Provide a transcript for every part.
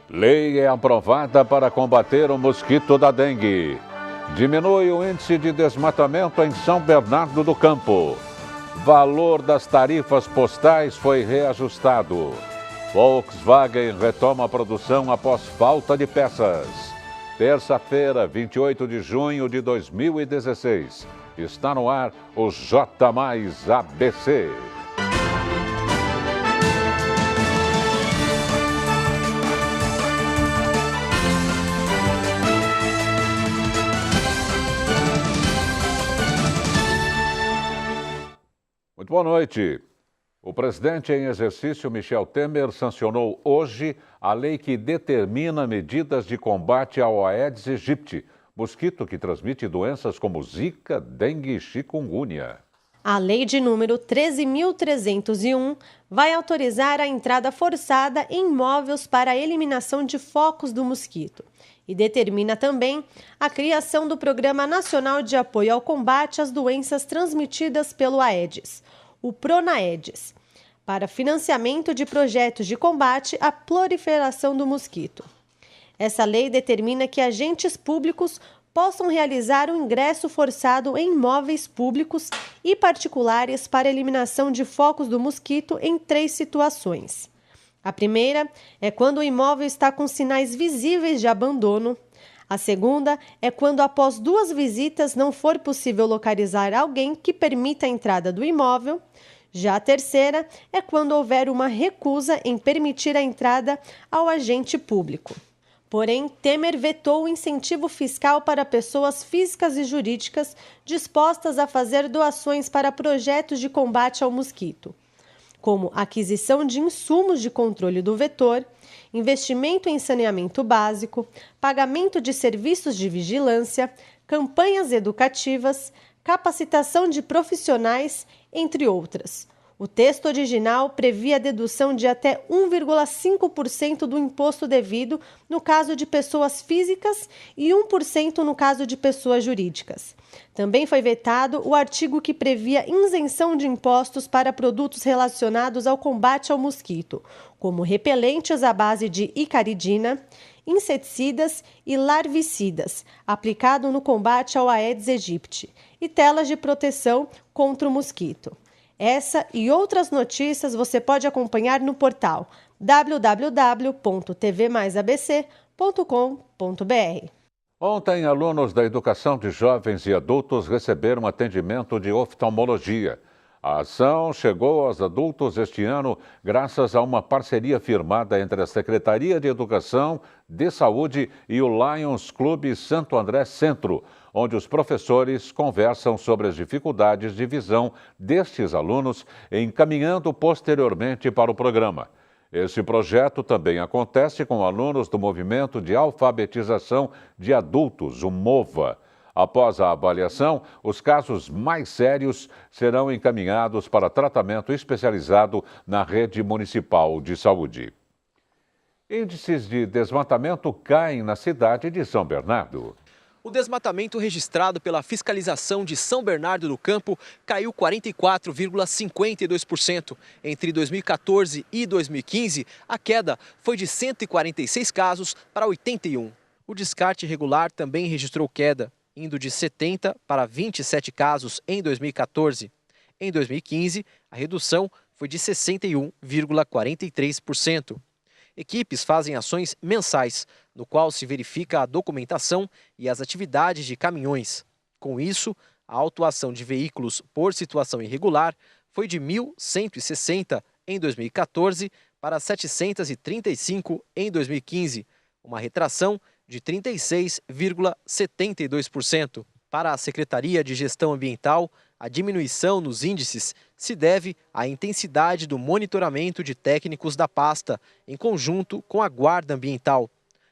Lei é aprovada para combater o mosquito da dengue. Diminui o índice de desmatamento em São Bernardo do Campo. Valor das tarifas postais foi reajustado. Volkswagen retoma a produção após falta de peças. Terça-feira, 28 de junho de 2016. Está no ar o J mais ABC. Muito boa noite. O presidente em exercício, Michel Temer, sancionou hoje a lei que determina medidas de combate ao Aedes aegypti, mosquito que transmite doenças como zika, dengue e chikungunya. A lei de número 13.301 vai autorizar a entrada forçada em imóveis para a eliminação de focos do mosquito e determina também a criação do Programa Nacional de Apoio ao Combate às Doenças Transmitidas pelo Aedes, o PRONAEDES, para financiamento de projetos de combate à proliferação do mosquito. Essa lei determina que agentes públicos possam realizar o ingresso forçado em imóveis públicos e particulares para eliminação de focos do mosquito em 3 situações. A primeira é quando o imóvel está com sinais visíveis de abandono. A segunda é quando, após 2 visitas, não for possível localizar alguém que permita a entrada do imóvel. Já a terceira é quando houver uma recusa em permitir a entrada ao agente público. Porém, Temer vetou o incentivo fiscal para pessoas físicas e jurídicas dispostas a fazer doações para projetos de combate ao mosquito, como aquisição de insumos de controle do vetor, investimento em saneamento básico, pagamento de serviços de vigilância, campanhas educativas, capacitação de profissionais, entre outras. O texto original previa a dedução de até 1,5% do imposto devido no caso de pessoas físicas e 1% no caso de pessoas jurídicas. Também foi vetado o artigo que previa isenção de impostos para produtos relacionados ao combate ao mosquito, como repelentes à base de icaridina, inseticidas e larvicidas, aplicado no combate ao Aedes aegypti, e telas de proteção contra o mosquito. Essa e outras notícias você pode acompanhar no portal www.tvmaisabc.com.br. Ontem, alunos da educação de jovens e adultos receberam atendimento de oftalmologia. A ação chegou aos adultos este ano graças a uma parceria firmada entre a Secretaria de Educação, de Saúde e o Lions Clube Santo André Centro, onde os professores conversam sobre as dificuldades de visão destes alunos, encaminhando posteriormente para o programa. Esse projeto também acontece com alunos do Movimento de Alfabetização de Adultos, o MOVA. Após a avaliação, os casos mais sérios serão encaminhados para tratamento especializado na rede municipal de saúde. Índices de desmatamento caem na cidade de São Bernardo. O desmatamento registrado pela fiscalização de São Bernardo do Campo caiu 44,52%. Entre 2014 e 2015, a queda foi de 146 casos para 81. O descarte irregular também registrou queda, indo de 70 para 27 casos em 2014. Em 2015, a redução foi de 61,43%. Equipes fazem ações mensais, no qual se verifica a documentação e as atividades de caminhões. Com isso, a autuação de veículos por situação irregular foi de 1.160 em 2014 para 735 em 2015, uma retração de 36,72%. Para a Secretaria de Gestão Ambiental, a diminuição nos índices se deve à intensidade do monitoramento de técnicos da pasta, em conjunto com a Guarda Ambiental.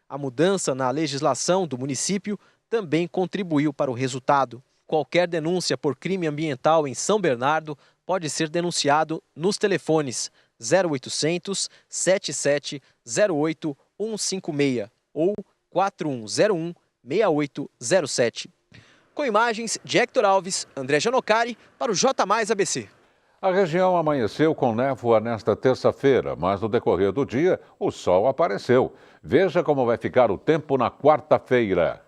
A mudança na legislação do município também contribuiu para o resultado. Qualquer denúncia por crime ambiental em São Bernardo pode ser denunciado nos telefones 0800 7708 156 ou 4101 6807. Com imagens de Hector Alves, André Janocari para o J mais ABC. A região amanheceu com névoa nesta terça-feira, mas no decorrer do dia o sol apareceu. Veja como vai ficar o tempo na quarta-feira.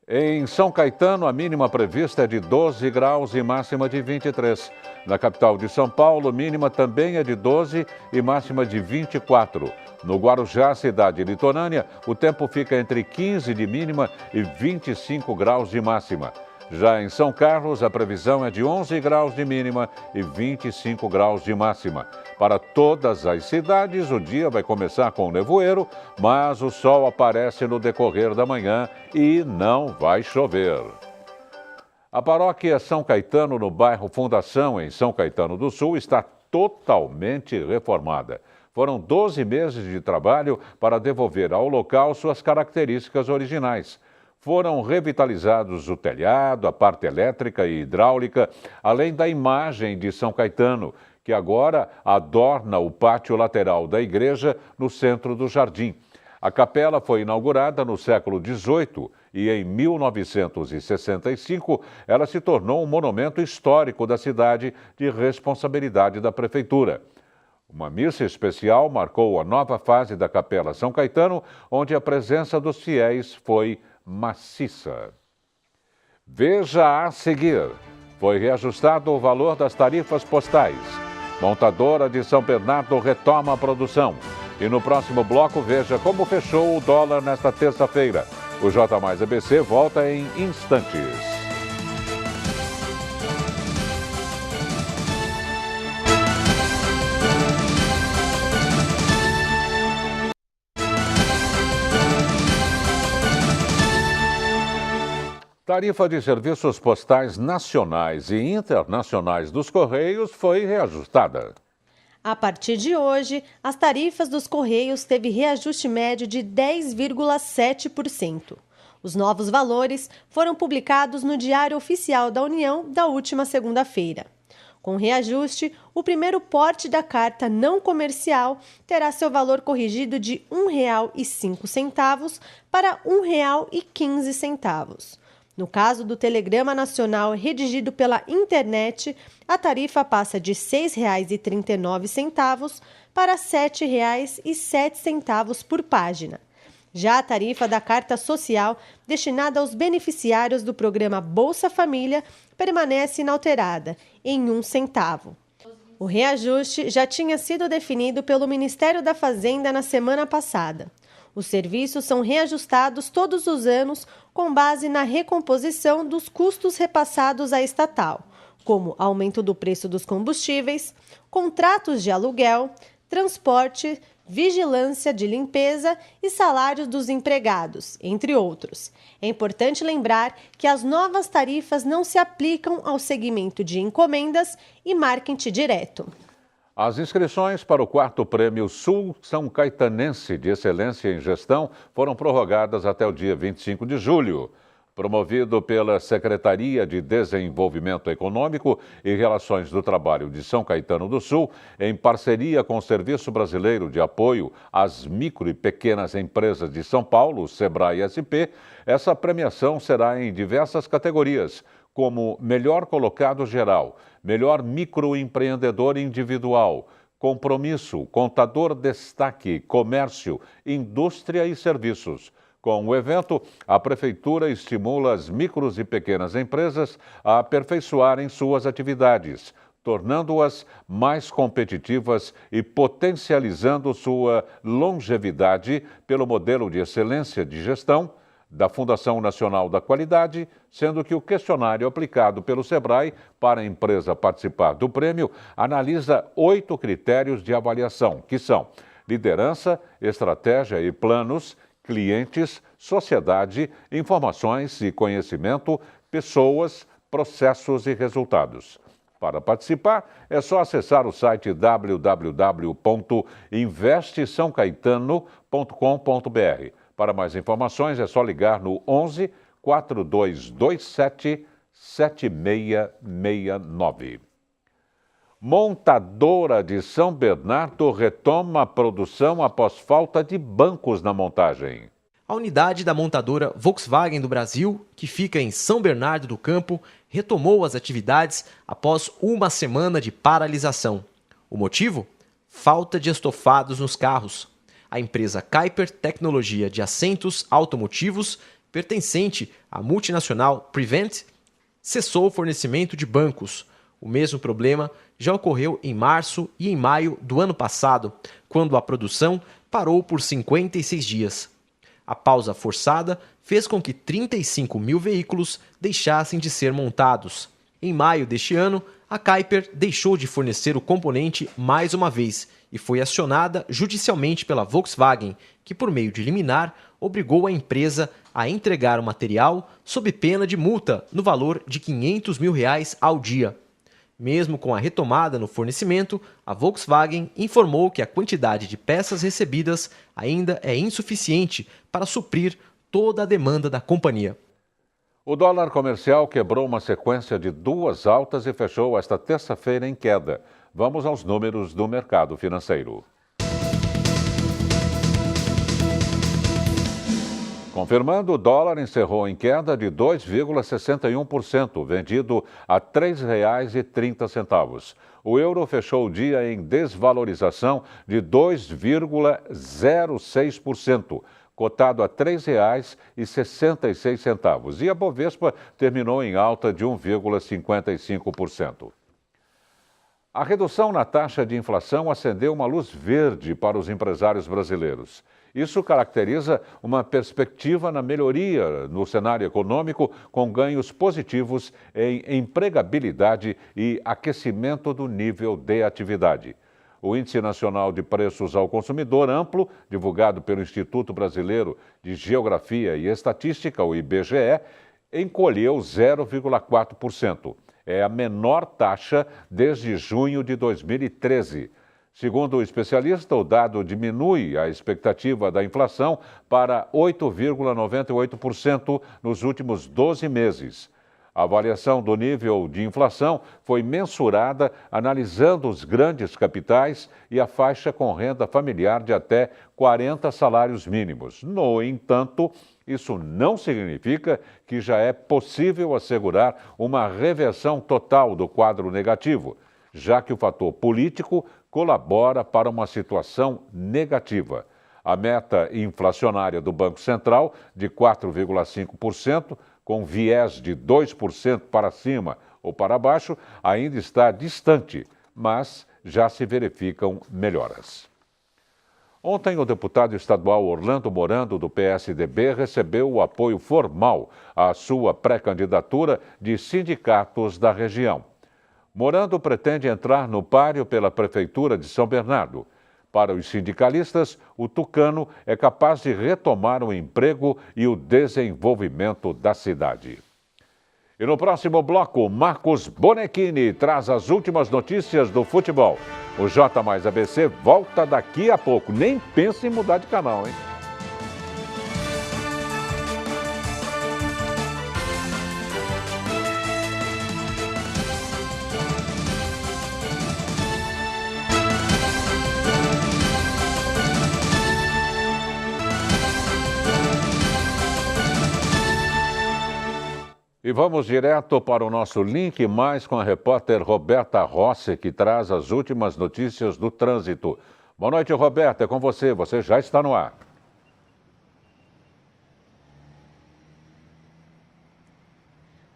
Em São Caetano, a mínima prevista é de 12 graus e máxima de 23. Na capital de São Paulo, mínima também é de 12 e máxima de 24. No Guarujá, cidade litorânea, o tempo fica entre 15 de mínima e 25 graus de máxima. Já em São Carlos, a previsão é de 11 graus de mínima e 25 graus de máxima. Para todas as cidades, o dia vai começar com nevoeiro, mas o sol aparece no decorrer da manhã e não vai chover. A paróquia São Caetano, no bairro Fundação, em São Caetano do Sul, está totalmente reformada. Foram 12 meses de trabalho para devolver ao local suas características originais. Foram revitalizados o telhado, a parte elétrica e hidráulica, além da imagem de São Caetano, que agora adorna o pátio lateral da igreja no centro do jardim. A capela foi inaugurada no século XVIII e, em 1965, ela se tornou um monumento histórico da cidade de responsabilidade da prefeitura. Uma missa especial marcou a nova fase da Capela São Caetano, onde a presença dos fiéis foi maciça. Veja a seguir. Foi reajustado o valor das tarifas postais. Montadora de São Bernardo retoma a produção. E no próximo bloco, veja como fechou o dólar nesta terça-feira. O J mais ABC volta em instantes. Tarifa de serviços postais nacionais e internacionais dos Correios foi reajustada. A partir de hoje, as tarifas dos Correios teve reajuste médio de 10,7%. Os novos valores foram publicados no Diário Oficial da União da última segunda-feira. Com reajuste, o primeiro porte da carta não comercial terá seu valor corrigido de R$ 1,05 para R$ 1,15. No caso do telegrama nacional redigido pela internet, a tarifa passa de R$ 6,39 para R$ 7,07 por página. Já a tarifa da carta social, destinada aos beneficiários do programa Bolsa Família, permanece inalterada, em R$ 1,00. O reajuste já tinha sido definido pelo Ministério da Fazenda na semana passada. Os serviços são reajustados todos os anos com base na recomposição dos custos repassados à estatal, como aumento do preço dos combustíveis, contratos de aluguel, transporte, vigilância de limpeza e salários dos empregados, entre outros. É importante lembrar que as novas tarifas não se aplicam ao segmento de encomendas e marketing direto. As inscrições para o 4º Prêmio Sul São Caetanense de Excelência em Gestão foram prorrogadas até o dia 25 de julho. Promovido pela Secretaria de Desenvolvimento Econômico e Relações do Trabalho de São Caetano do Sul, em parceria com o Serviço Brasileiro de Apoio às Micro e Pequenas Empresas de São Paulo, SEBRAE-SP, essa premiação será em diversas categorias, como Melhor Colocado Geral, Melhor Microempreendedor Individual, Compromisso, Contador Destaque, Comércio, Indústria e Serviços. Com o evento, a Prefeitura estimula as micros e pequenas empresas a aperfeiçoarem suas atividades, tornando-as mais competitivas e potencializando sua longevidade pelo modelo de excelência de gestão da Fundação Nacional da Qualidade, sendo que o questionário aplicado pelo SEBRAE para a empresa participar do prêmio analisa 8 critérios de avaliação, que são liderança, estratégia e planos, clientes, sociedade, informações e conhecimento, pessoas, processos e resultados. Para participar, é só acessar o site www.investesaocaetano.com.br. Para mais informações, é só ligar no 11 4227 7669. Montadora de São Bernardo retoma a produção após falta de bancos na montagem. A unidade da montadora Volkswagen do Brasil, que fica em São Bernardo do Campo, retomou as atividades após uma semana de paralisação. O motivo? Falta de estofados nos carros. A empresa Keiper Tecnologia de Assentos Automotivos, pertencente à multinacional Prevent, cessou o fornecimento de bancos. O mesmo problema já ocorreu em março e em maio do ano passado, quando a produção parou por 56 dias. A pausa forçada fez com que 35 mil veículos deixassem de ser montados. Em maio deste ano, a Keiper deixou de fornecer o componente mais uma vez e foi acionada judicialmente pela Volkswagen, que, por meio de liminar, obrigou a empresa a entregar o material sob pena de multa no valor de R$ 500 mil ao dia. Mesmo com a retomada no fornecimento, a Volkswagen informou que a quantidade de peças recebidas ainda é insuficiente para suprir toda a demanda da companhia. O dólar comercial quebrou uma sequência de 2 altas e fechou esta terça-feira em queda. Vamos aos números do mercado financeiro. Confirmando, o dólar encerrou em queda de 2,61%, vendido a R$ 3,30. O euro fechou o dia em desvalorização de 2,06%, cotado a R$ 3,66. E a Bovespa terminou em alta de 1,55%. A redução na taxa de inflação acendeu uma luz verde para os empresários brasileiros. Isso caracteriza uma perspectiva na melhoria no cenário econômico, com ganhos positivos em empregabilidade e aquecimento do nível de atividade. O Índice Nacional de Preços ao Consumidor Amplo, divulgado pelo Instituto Brasileiro de Geografia e Estatística, o IBGE, encolheu 0,4%. É a menor taxa desde junho de 2013. Segundo o especialista, o dado diminui a expectativa da inflação para 8,98% nos últimos 12 meses. A avaliação do nível de inflação foi mensurada analisando os grandes capitais e a faixa com renda familiar de até 40 salários mínimos. No entanto, isso não significa que já é possível assegurar uma reversão total do quadro negativo, já que o fator político colabora para uma situação negativa. A meta inflacionária do Banco Central, de 4,5%, com viés de 2% para cima ou para baixo, ainda está distante, mas já se verificam melhoras. Ontem, o deputado estadual Orlando Morando, do PSDB, recebeu o apoio formal à sua pré-candidatura de sindicatos da região. Morando pretende entrar no páreo pela Prefeitura de São Bernardo. Para os sindicalistas, o tucano é capaz de retomar o emprego e o desenvolvimento da cidade. E no próximo bloco, Marcos Bonechini traz as últimas notícias do futebol. O J mais ABC volta daqui a pouco. Nem pense em mudar de canal, hein? E vamos direto para o nosso link mais com a repórter Roberta Rossi, que traz as últimas notícias do trânsito. Boa noite, Roberta, é com você. Você já está no ar.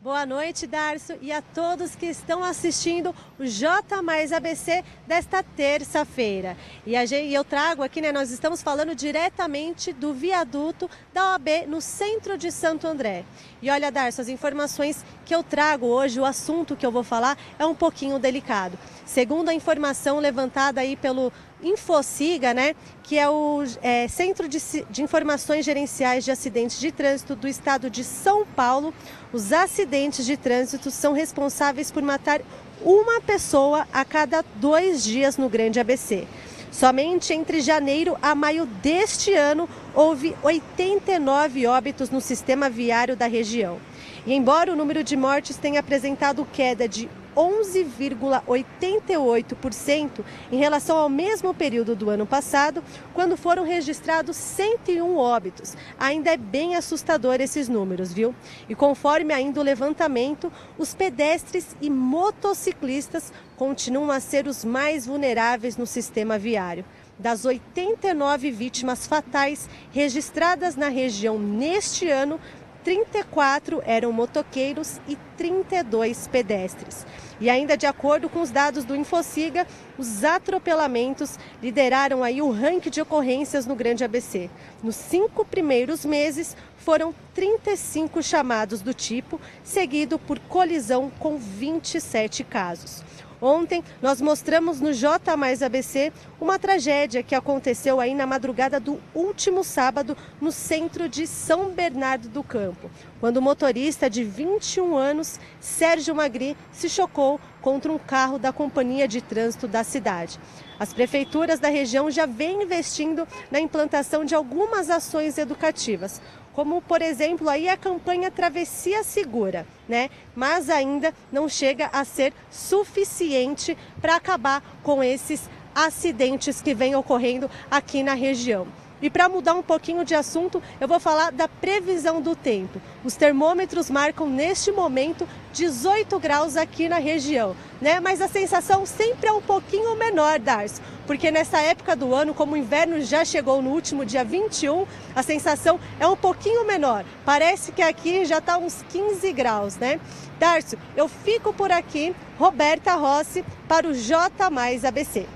Boa noite, Darcio, e a todos que estão assistindo o J mais ABC desta terça-feira. E eu trago aqui, nós estamos falando diretamente do viaduto da OAB no centro de Santo André. E olha, Darcio, as informações que eu trago hoje, o assunto que eu vou falar é um pouquinho delicado. Segundo a informação levantada aí pelo Infociga, que é o Centro de Informações Gerenciais de Acidentes de Trânsito do Estado de São Paulo, os acidentes de trânsito são responsáveis por matar uma pessoa a cada 2 dias no Grande ABC. Somente entre janeiro a maio deste ano, houve 89 óbitos no sistema viário da região. E embora o número de mortes tenha apresentado queda de 11,88% em relação ao mesmo período do ano passado, quando foram registrados 101 óbitos. Ainda é bem assustador esses números, viu? E conforme ainda o levantamento, os pedestres e motociclistas continuam a ser os mais vulneráveis no sistema viário. Das 89 vítimas fatais registradas na região neste ano, 34 eram motoqueiros e 32 pedestres. E ainda de acordo com os dados do Infociga, os atropelamentos lideraram aí o ranking de ocorrências no Grande ABC. Nos 5 primeiros meses, foram 35 chamados do tipo, seguido por colisão com 27 casos. Ontem, nós mostramos no J Mais ABC uma tragédia que aconteceu aí na madrugada do último sábado no centro de São Bernardo do Campo, quando o motorista de 21 anos, Sérgio Magri, se chocou contra um carro da companhia de trânsito da cidade. As prefeituras da região já vêm investindo na implantação de algumas ações educativas, como, por exemplo, aí a campanha Travessia Segura, né? Mas ainda não chega a ser suficiente para acabar com esses acidentes que vêm ocorrendo aqui na região. E para mudar um pouquinho de assunto, eu vou falar da previsão do tempo. Os termômetros marcam neste momento 18 graus aqui na região, né? Mas a sensação sempre é um pouquinho menor, Darcio, porque nessa época do ano, como o inverno já chegou no último dia 21, a sensação é um pouquinho menor. Parece que aqui já está uns 15 graus, né? Darcio, eu fico por aqui, Roberta Rossi, para o J Mais ABC.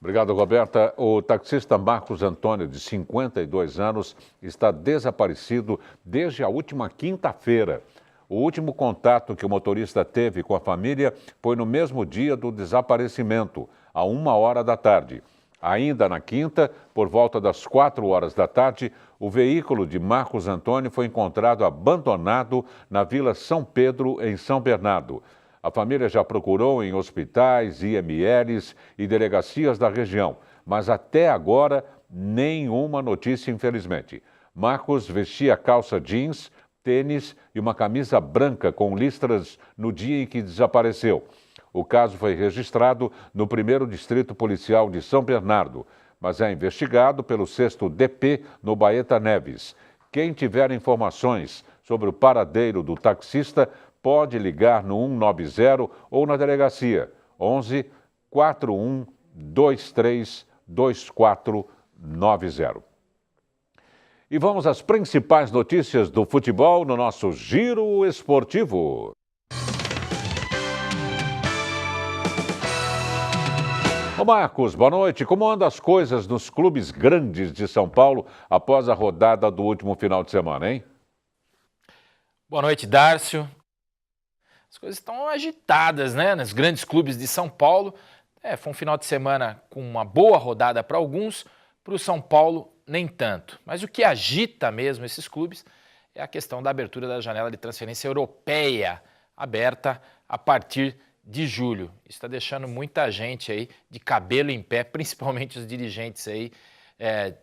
Obrigado, Roberta. O taxista Marcos Antônio, de 52 anos, está desaparecido desde a última quinta-feira. O último contato que o motorista teve com a família foi no mesmo dia do desaparecimento, à 1h da tarde. Ainda na quinta, por volta das 4h da tarde, o veículo de Marcos Antônio foi encontrado abandonado na Vila São Pedro, em São Bernardo. A família já procurou em hospitais, IMLs e delegacias da região, mas até agora nenhuma notícia, infelizmente. Marcos vestia calça jeans, tênis e uma camisa branca com listras no dia em que desapareceu. O caso foi registrado no 1º Distrito Policial de São Bernardo, mas é investigado pelo 6º DP no Baeta Neves. Quem tiver informações sobre o paradeiro do taxista pode ligar no 190 ou na delegacia 11 41 23 2490. E vamos às principais notícias do futebol no nosso Giro Esportivo. Ô Marcos, boa noite. Como andam as coisas nos clubes grandes de São Paulo após a rodada do último final de semana, hein? Boa noite, Darcio. As coisas estão agitadas, né? Nos grandes clubes de São Paulo. Foi um final de semana com uma boa rodada para alguns, para o São Paulo nem tanto. Mas o que agita mesmo esses clubes é a questão da abertura da janela de transferência europeia, aberta a partir de julho. Isso está deixando muita gente aí de cabelo em pé, principalmente os dirigentes aí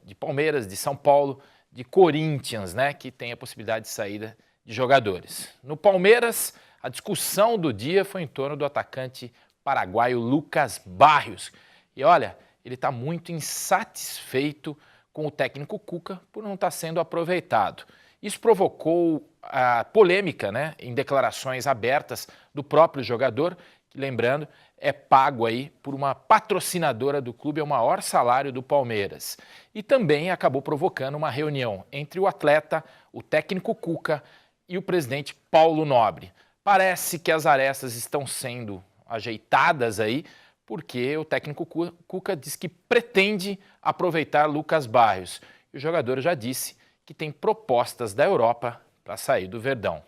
de Palmeiras, de São Paulo, de Corinthians, né? Que tem a possibilidade de saída de jogadores. No Palmeiras, a discussão do dia foi em torno do atacante paraguaio Lucas Barrios. E olha, ele está muito insatisfeito com o técnico Cuca por não estar sendo aproveitado. Isso provocou a polêmica, né, em declarações abertas do próprio jogador, que, lembrando, é pago aí por uma patrocinadora do clube, é o maior salário do Palmeiras. E também acabou provocando uma reunião entre o atleta, o técnico Cuca e o presidente Paulo Nobre. Parece que as arestas estão sendo ajeitadas aí, porque o técnico Cuca diz que pretende aproveitar Lucas Barrios. E o jogador já disse que tem propostas da Europa para sair do Verdão.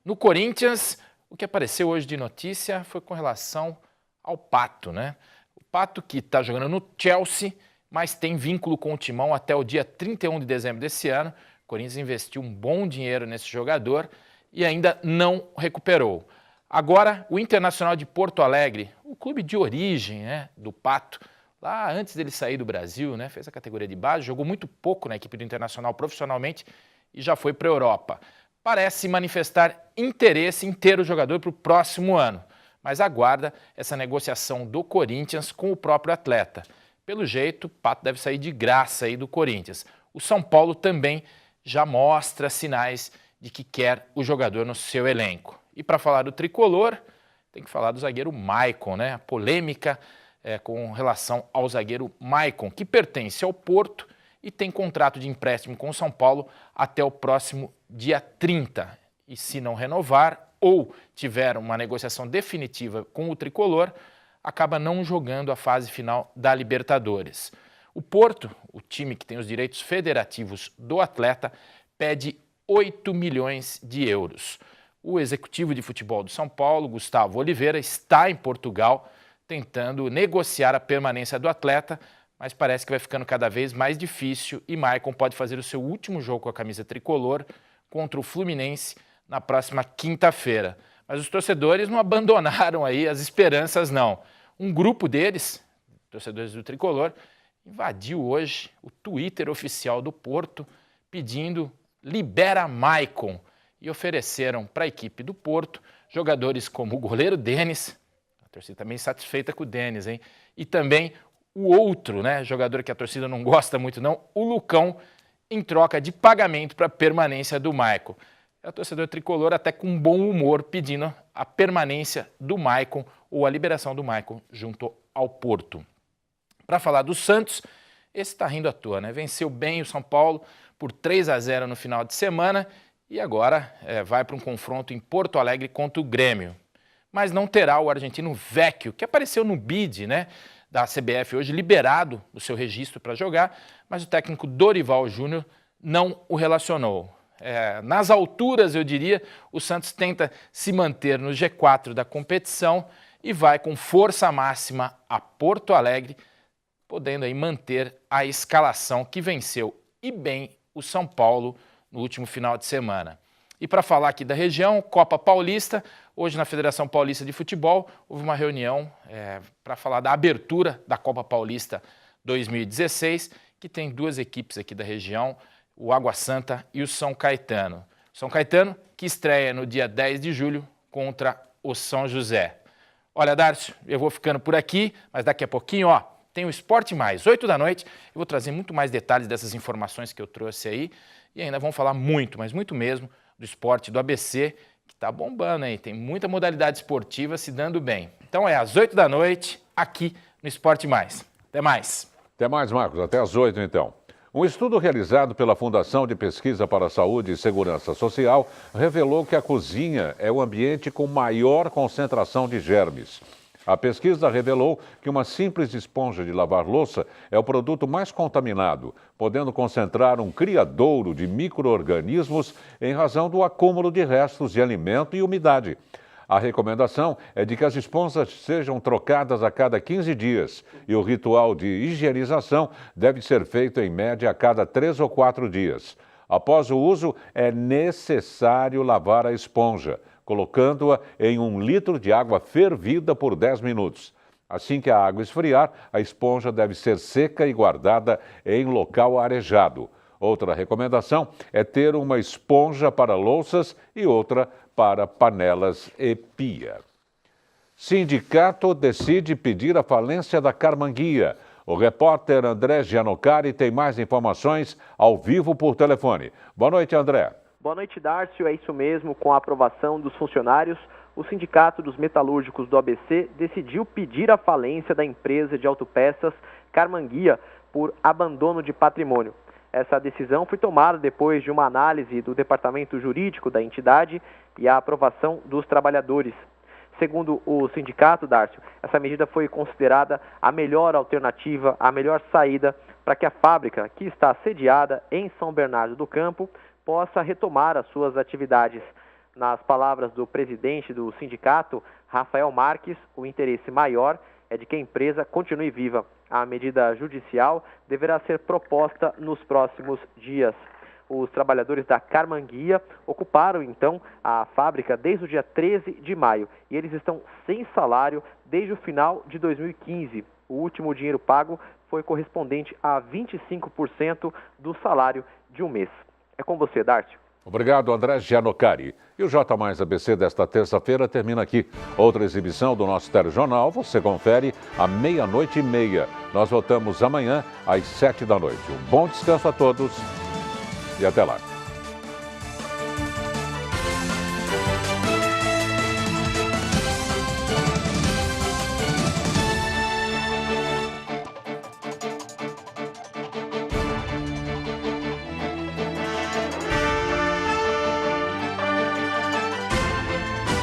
No Corinthians, o que apareceu hoje de notícia foi com relação ao Pato, né? O Pato que está jogando no Chelsea, mas tem vínculo com o Timão até o dia 31 de dezembro desse ano. O Corinthians investiu um bom dinheiro nesse jogador e ainda não recuperou. Agora, o Internacional de Porto Alegre, o clube de origem, né, do Pato, lá antes dele sair do Brasil, né, fez a categoria de base, jogou muito pouco na equipe do Internacional profissionalmente e já foi para a Europa. Parece manifestar interesse em ter o jogador para o próximo ano, mas aguarda essa negociação do Corinthians com o próprio atleta. Pelo jeito, o Pato deve sair de graça aí do Corinthians. O São Paulo também já mostra sinais de que quer o jogador no seu elenco. E para falar do tricolor, tem que falar do zagueiro Maicon, né? A polêmica com relação ao zagueiro Maicon, que pertence ao Porto e tem contrato de empréstimo com o São Paulo até o próximo dia 30. E se não renovar ou tiver uma negociação definitiva com o tricolor, acaba não jogando a fase final da Libertadores. O Porto, o time que tem os direitos federativos do atleta, pede 8 milhões de euros. O executivo de futebol do São Paulo, Gustavo Oliveira, está em Portugal tentando negociar a permanência do atleta, mas parece que vai ficando cada vez mais difícil e Maicon pode fazer o seu último jogo com a camisa tricolor contra o Fluminense na próxima quinta-feira. Mas os torcedores não abandonaram aí as esperanças, não. Um grupo deles, torcedores do tricolor, invadiu hoje o Twitter oficial do Porto pedindo "libera Maicon" e ofereceram para a equipe do Porto jogadores como o goleiro Denis, a torcida também satisfeita com o Denis, hein? E também o outro, né, jogador que a torcida não gosta muito não, o Lucão, em troca de pagamento para a permanência do Maicon. A torcedor tricolor até com bom humor pedindo a permanência do Maicon ou a liberação do Maicon junto ao Porto. Para falar do Santos, esse está rindo à toa, né? Venceu bem o São Paulo por 3-0 no final de semana e agora vai para um confronto em Porto Alegre contra o Grêmio. Mas não terá o argentino Vecchio, que apareceu no bid, né, da CBF hoje, liberado do seu registro para jogar, mas o técnico Dorival Júnior não o relacionou. Nas alturas, eu diria, o Santos tenta se manter no G4 da competição e vai com força máxima a Porto Alegre, podendo aí manter a escalação que venceu e bem o São Paulo no último final de semana. E para falar aqui da região, Copa Paulista, hoje na Federação Paulista de Futebol, houve uma reunião para falar da abertura da Copa Paulista 2016, que tem duas equipes aqui da região, o Água Santa e o São Caetano. São Caetano, que estreia no dia 10 de julho contra o São José. Olha, Darcio, eu vou ficando por aqui, mas daqui a pouquinho, tem o Esporte Mais, 8 da noite. Eu vou trazer muito mais detalhes dessas informações que eu trouxe aí. E ainda vamos falar muito, mas muito mesmo, do esporte do ABC, que está bombando aí. Tem muita modalidade esportiva se dando bem. Então às 8 da noite, aqui no Esporte Mais. Até mais. Até mais, Marcos. Até às 8, então. Um estudo realizado pela Fundação de Pesquisa para a Saúde e Segurança Social revelou que a cozinha é o ambiente com maior concentração de germes. A pesquisa revelou que uma simples esponja de lavar louça é o produto mais contaminado, podendo concentrar um criadouro de micro-organismos em razão do acúmulo de restos de alimento e umidade. A recomendação é de que as esponjas sejam trocadas a cada 15 dias e o ritual de higienização deve ser feito em média a cada 3 ou 4 dias. Após o uso, é necessário lavar a esponja, colocando-a em 1 litro de água fervida por 10 minutos. Assim que a água esfriar, a esponja deve ser seca e guardada em local arejado. Outra recomendação é ter uma esponja para louças e outra para panelas e pia. Sindicato decide pedir a falência da Carmanguia. O repórter André Gianocari tem mais informações ao vivo por telefone. Boa noite, André. Boa noite, Darcio. É isso mesmo. Com a aprovação dos funcionários, o Sindicato dos Metalúrgicos do ABC decidiu pedir a falência da empresa de autopeças Carmanguia por abandono de patrimônio. Essa decisão foi tomada depois de uma análise do departamento jurídico da entidade e a aprovação dos trabalhadores. Segundo o sindicato, Darcio, essa medida foi considerada a melhor alternativa, a melhor saída para que a fábrica, que está sediada em São Bernardo do Campo, possa retomar as suas atividades. Nas palavras do presidente do sindicato, Rafael Marques, o interesse maior é de que a empresa continue viva. A medida judicial deverá ser proposta nos próximos dias. Os trabalhadores da Carmanguia ocuparam, então, a fábrica desde o dia 13 de maio e eles estão sem salário desde o final de 2015. O último dinheiro pago foi correspondente a 25% do salário de um mês. É com você, Darcio. Obrigado, André Gianocari. E o J mais ABC desta terça-feira termina aqui. Outra exibição do nosso telejornal você confere à 00:30. Nós voltamos amanhã às 7 da noite. Um bom descanso a todos e até lá.